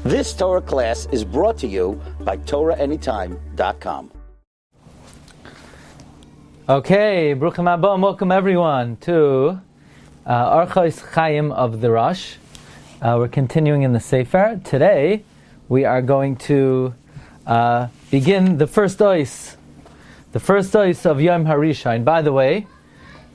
This Torah class is brought to you by TorahAnytime.com. Okay, Bruchim Haba, welcome everyone to Orchos Chaim of the Rosh. We're continuing in the Sefer. Today, we are going to begin the first ois of Yom HaRishon. By the way,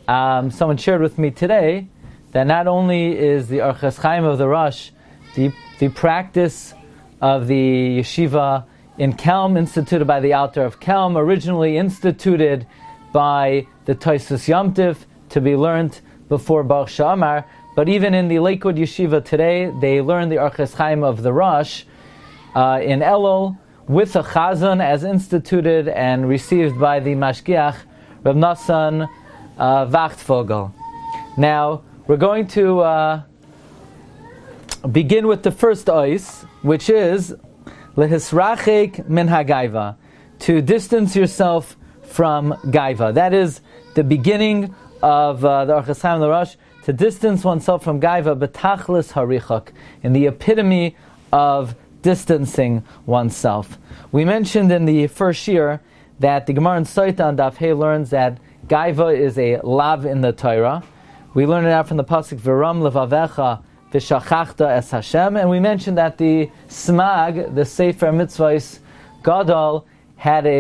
someone shared with me today that not only is the Orchos Chaim of the Rosh the practice of the yeshiva in Kelm, instituted by the Alter of Kelm, originally instituted by the Tosfos Yom Tov to be learned before Baruch Sha'amar, but even in the Lakewood Yeshiva today, they learn the Orchos Chaim of the Rosh in Elul with a chazan as instituted and received by the Mashgiach, Rav Nassan Wachtfogel. Now, we're going to begin with the first ois, which is lehisrachek min hagaiva, to distance yourself from gaiva. That is the beginning of the Orchos Chaim of the Rosh, to distance oneself from gaiva, betachlis harichak, in the epitome of distancing oneself. We mentioned in the first year that the Gemara in Soita on Daf Hey learns that gaiva is a lav in the Torah. We learned it out from the pasuk V'ram levavecha v'shachachta es Hashem, and we mentioned that the Smag, the Sefer Mitzvahs Gadol,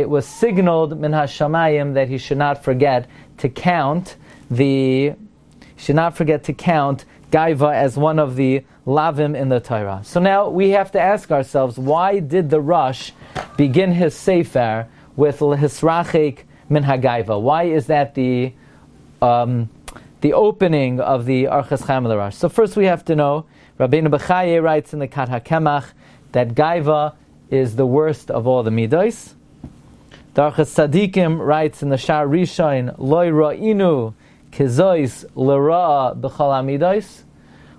was signaled min hashamayim that he should not forget to count gaiva as one of the lavim in the Torah. So now we have to ask ourselves, why did the Rosh begin his Sefer with lehisrachek min hagaiva? Why is that the opening of the Orchos Chaim of the Rosh? So first we have to know, Rabbeinu Bechaye writes in the Kat HaKemach that gaiva is the worst of all the midos. The Orchos Tzadikim writes in the Shar Rishon, Loi ra'inu kizois l'ra'a b'chol hamidos.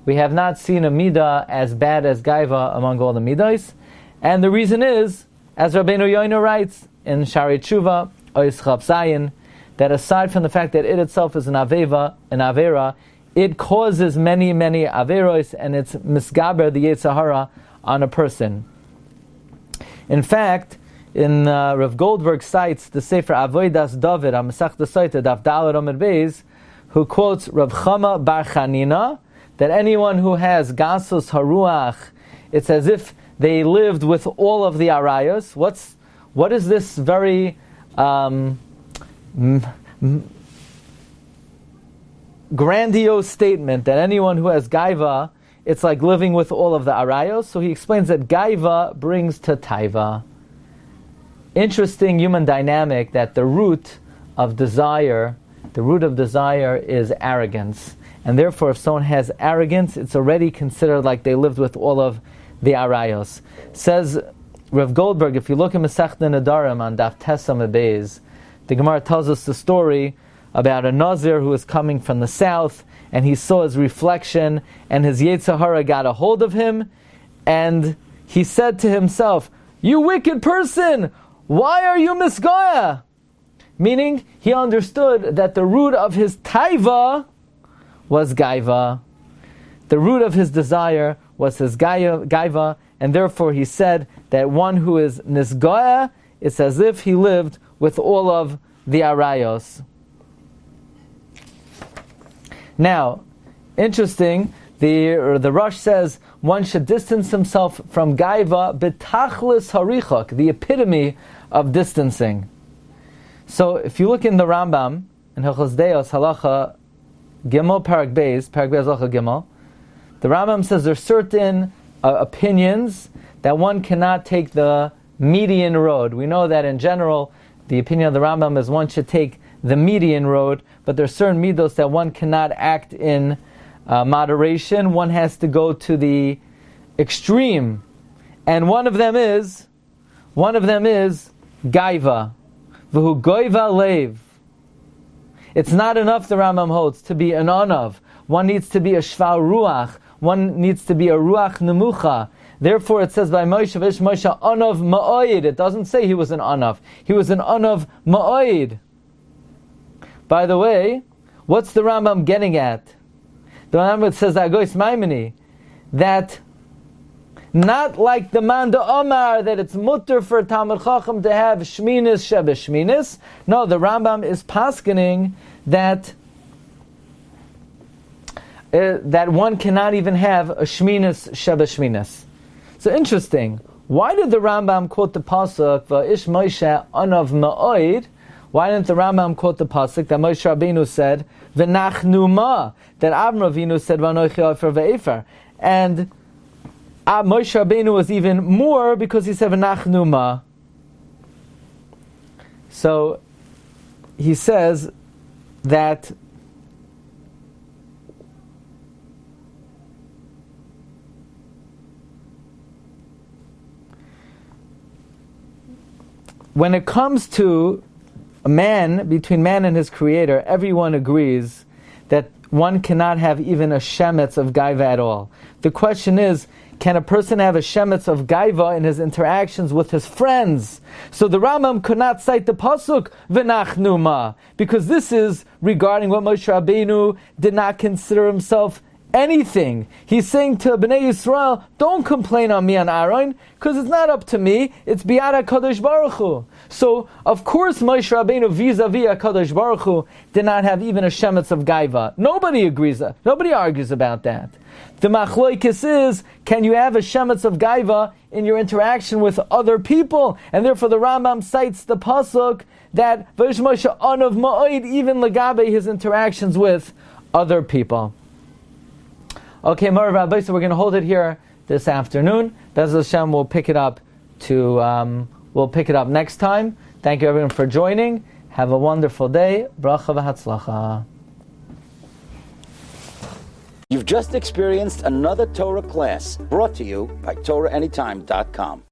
We have not seen a midah as bad as gaiva among all the midos. And the reason is, as Rabbeinu Yoina writes in Shari Tshuva, Ois Chav Zayin, that aside from the fact that it itself is an avera, it causes many, many averos, and it's misgaber, the Yetzer Hara, on a person. In fact, in Rav Goldberg cites the Sefer Avodas David, HaMasechta Soita, Daf Daled Amud Beis, who quotes Rav Chama Bar Chanina, that anyone who has Gasus Haruach, it's as if they lived with all of the arayos. What is this very grandiose statement that anyone who has gaiva, it's like living with all of the arayos? So he explains that gaiva brings to taiva. Interesting human dynamic, that the root of desire is arrogance. And therefore, if someone has arrogance, it's already considered like they lived with all of the arayos. Says Rav Goldberg, if you look at Masechta Nedarim on Daf Tesam Beis, the Gemara tells us the story about a Nazir who was coming from the south, and he saw his reflection, and his Yetzer Hara got a hold of him, and he said to himself, "You wicked person! Why are you misgaya?" Meaning, he understood that the root of his taiva was gaiva. The root of his desire was his gaiva, and therefore he said that one who is nisgaya, it's as if he lived with all of the arayos. Now, interesting, the Rosh says one should distance himself from gaiva betachlis harichak, the epitome of distancing. So, if you look in the Rambam, in Hilchos Deos, Halacha Gimel, Parak Beis Halacha Gimel, the Rambam says there are certain opinions that one cannot take the median road. We know that in general, the opinion of the Rambam is one should take the median road, but there are certain midos that one cannot act in moderation. One has to go to the extreme, and one of them is gaiva, v'hu goiva leiv. It's not enough, the Rambam holds, to be an onav. One needs to be a shval ruach. One needs to be a ruach nemucha. Therefore, it says by Moshe, Vish Moshe onav ma'oid. It doesn't say he was an onav. He was an onav ma'oid. By the way, what's the Rambam getting at? The Rambam says, Agois Maimoni, that Not like the Manda Omar, that it's mutter for Talmud Chacham to have Shminis Shebe Shminis. No, the Rambam is paskening that that one cannot even have a Shminis Shebe Shminis. So interesting. Why did the Rambam quote the pasuk Va'ish Moshe Anav Ma'oid? Why didn't the Rambam quote the pasuk that Moshe Rabbeinu said V'nachnu ma, that Avram Avinu said V'anochi Ofer Ve'efer, and Moshe Rabbeinu was even more because he said V'nachnu ma. So he says that when it comes to a man, between man and his creator, everyone agrees that one cannot have even a shemetz of gaiva at all. The question is, can a person have a shemetz of gaiva in his interactions with his friends? So the Rambam could not cite the pasuk v'nachnu ma, because this is regarding what Moshe Rabbeinu did not consider himself anything. He's saying to Bnei Yisrael, don't complain on me on Aaron, because it's not up to me, it's biyad HaKadosh Baruch Hu. So, of course, Moshe Rabbeinu vis-a-vis HaKadosh Baruch Hu did not have even a shemetz of gaiva. Nobody agrees, nobody argues about that. The machloikis is, can you have a shemetz of gaiva in your interaction with other people? And therefore the Rambam cites the pasuk that Vayish Moshe Anav Ma'oid, even legabe his interactions with other people. Okay, Rabbi, so we're going to hold it here this afternoon. Bez Hashem, we'll pick it up next time. Thank you everyone for joining. Have a wonderful day. Bracha v'hatzlacha. You've just experienced another Torah class brought to you by TorahAnytime.com.